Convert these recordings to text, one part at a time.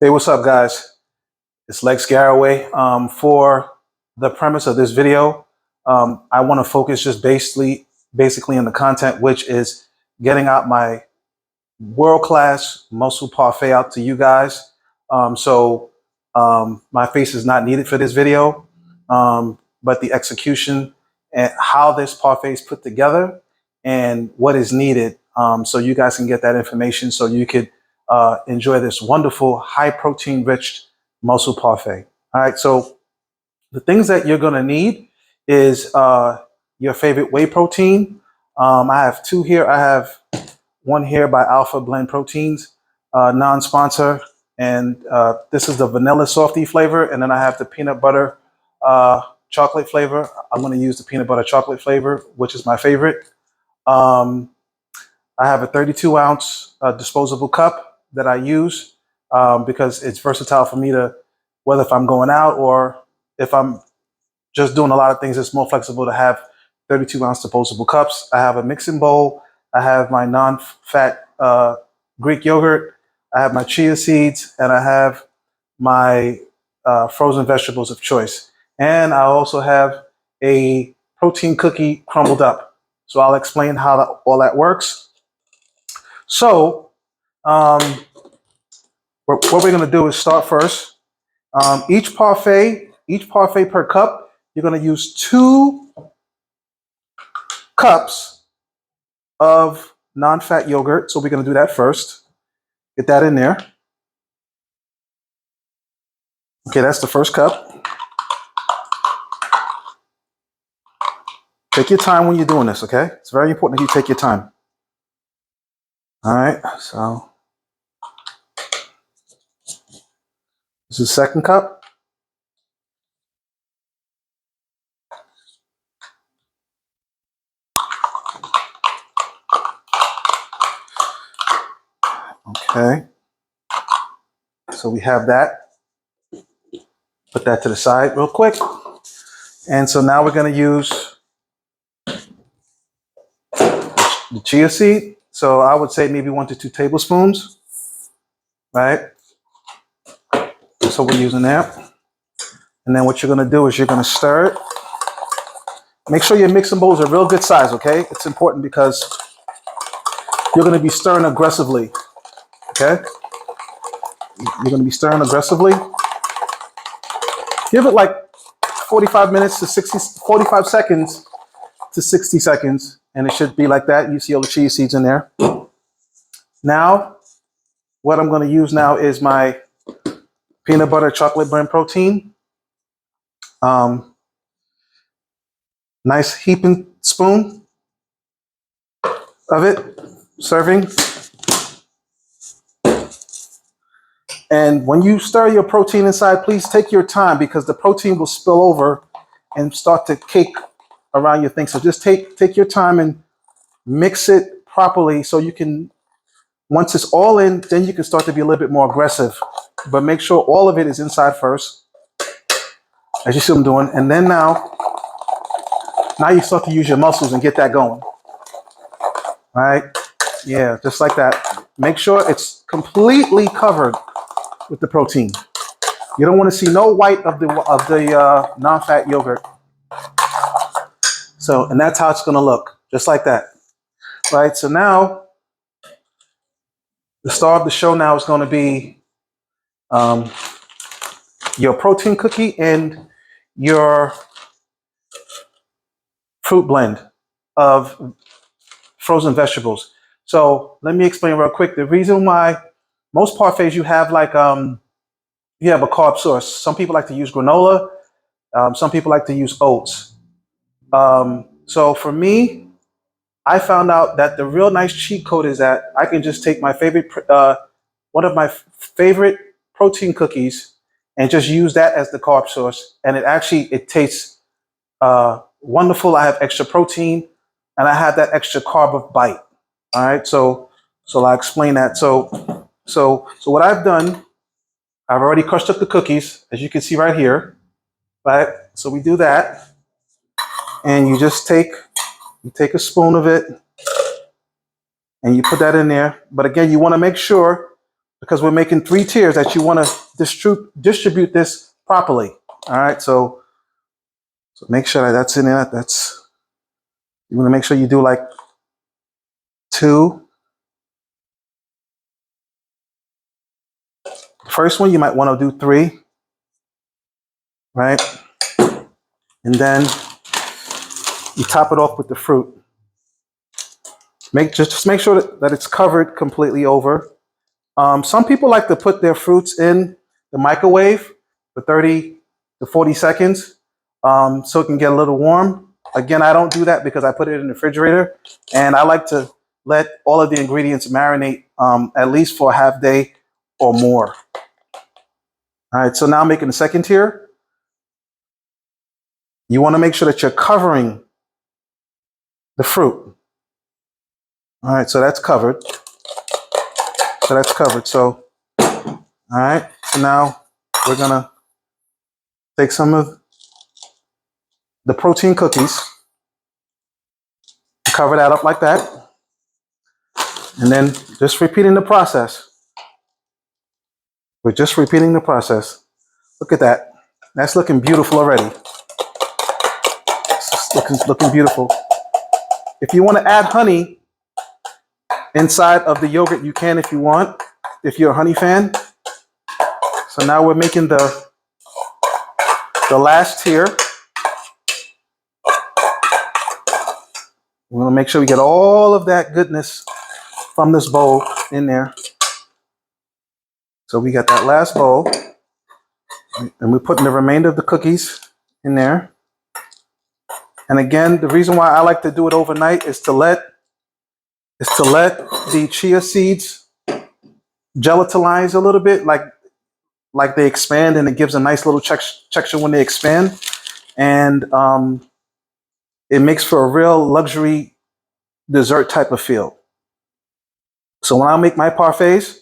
Hey, what's up, guys? It's Lex Garraway. For the premise of this video, I want to focus just basically on the content, which is getting out my world-class muscle parfait out to you guys. My face is not needed for this video, but the execution and how this parfait is put together and what is needed, so you guys can get that information so you could enjoy this wonderful high protein rich muscle parfait. All right, so the things that you're going to need is your favorite whey protein. I have two here. I have one here by Alpha Blend Proteins, non-sponsor, and this is the vanilla softy flavor, and then I have the peanut butter chocolate flavor. I'm going to use the peanut butter chocolate flavor, which is my favorite. I have a 32-ounce disposable cup that I use because it's versatile for me to, whether if I'm going out or if I'm just doing a lot of things, it's more flexible to have 32-ounce disposable cups. I have a mixing bowl. I have my non-fat Greek yogurt. I have my chia seeds, and I have my frozen vegetables of choice. And I also have a protein cookie crumbled up. So I'll explain how all that works. So what we're going to do is start first. Each parfait per cup, you're going to use 2 cups of non-fat yogurt. So we're going to do that first. Get that in there. Okay, that's the first cup. Take your time when you're doing this, okay? It's very important that you take your time. All right, so this is the second cup. Okay, so we have that. Put that to the side real quick. And so now we're going to use the chia seed. So I would say maybe 1 to 2 tablespoons, right? So we're using that. And then what you're going to do is you're going to stir it. Make sure your mixing bowls are real good size, okay? It's important because you're going to be stirring aggressively, okay? You're going to be stirring aggressively. Give it like 45 seconds to 60 seconds, and it should be like that. You see all the chia seeds in there. Now, what I'm going to use now is my peanut butter chocolate blend protein. Nice heaping spoon of it, serving. And when you stir your protein inside, please take your time because the protein will spill over and start to cake around your thing. So just take your time and mix it properly so you can, once it's all in, then you can start to be a little bit more aggressive. But make sure all of it is inside first, as you see what I'm doing. And then now you start to use your muscles and get that going. All right? Yeah, just like that. Make sure it's completely covered with the protein. You don't want to see no white of the non-fat yogurt. So, and that's how it's going to look, just like that. Right? So now, the star of the show now is going to be your protein cookie and your fruit blend of frozen vegetables. So let me explain real quick. The reason why most parfaits you have like you have a carb source. Some people like to use granola. Some people like to use oats. So for me, I found out that the real nice cheat code is that I can just take my favorite, one of my favorite protein cookies, and just use that as the carb source. And it tastes wonderful. I have extra protein, and I have that extra carb of bite. All right, so I'll explain that. So what I've done, I've already crushed up the cookies, as you can see right here. Right, so we do that, and you just take a spoon of it, and you put that in there. But again, you want to make sure because we're making 3 tiers that you want to distribute this properly. All right, so make sure that that's in there. You want to make sure you do like 2. The first one you might want to do 3, right? And then you top it off with the fruit. Just make sure that it's covered completely over. Some people like to put their fruits in the microwave for 30 to 40 seconds so it can get a little warm. Again, I don't do that because I put it in the refrigerator, and I like to let all of the ingredients marinate at least for a half day or more. All right, so now I'm making the second tier. You want to make sure that you're covering the fruit. All right, so that's covered. So, all right, so now we're gonna take some of the protein cookies, cover that up like that, and then just repeating the process. We're just repeating the process. Look at that. That's looking beautiful already. It's looking beautiful. If you want to add honey inside of the yogurt, you can if you want, if you're a honey fan. So now we're making the last tier. We want to make sure we get all of that goodness from this bowl in there. So we got that last bowl, and we're putting the remainder of the cookies in there. And again, the reason why I like to do it overnight is to let the chia seeds gelatinize a little bit, like they expand, and it gives a nice little texture when they expand, and it makes for a real luxury dessert type of feel. So when I make my parfaits,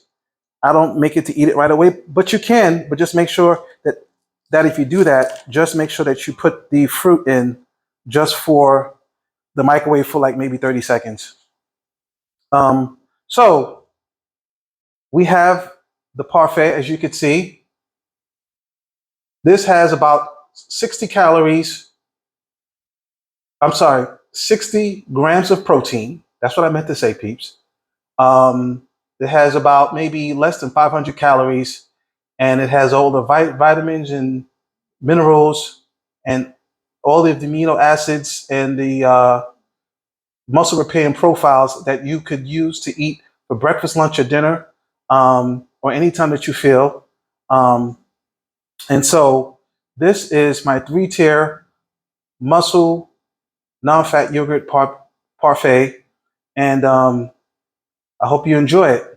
I don't make it to eat it right away, but you can, but just make sure that if you do that, just make sure that you put the fruit in just for the microwave for like maybe 30 seconds. So we have the parfait, as you can see. This has about 60 calories. I'm sorry, 60 grams of protein. That's what I meant to say, peeps. It has about maybe less than 500 calories, and it has all the vitamins and minerals and all of the amino acids and the muscle repairing profiles that you could use to eat for breakfast, lunch, or dinner, or anytime that you feel. And so this is my 3-tier muscle non-fat yogurt parfait, and I hope you enjoy it.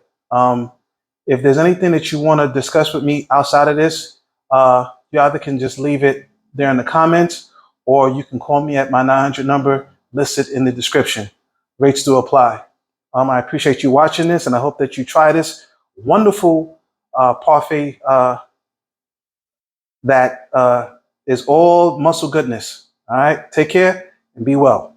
If there's anything that you want to discuss with me outside of this, you either can just leave it there in the comments, or you can call me at my 900 number listed in the description. Rates do apply. I appreciate you watching this, and I hope that you try this wonderful parfait that is all muscle goodness. All right, take care and be well.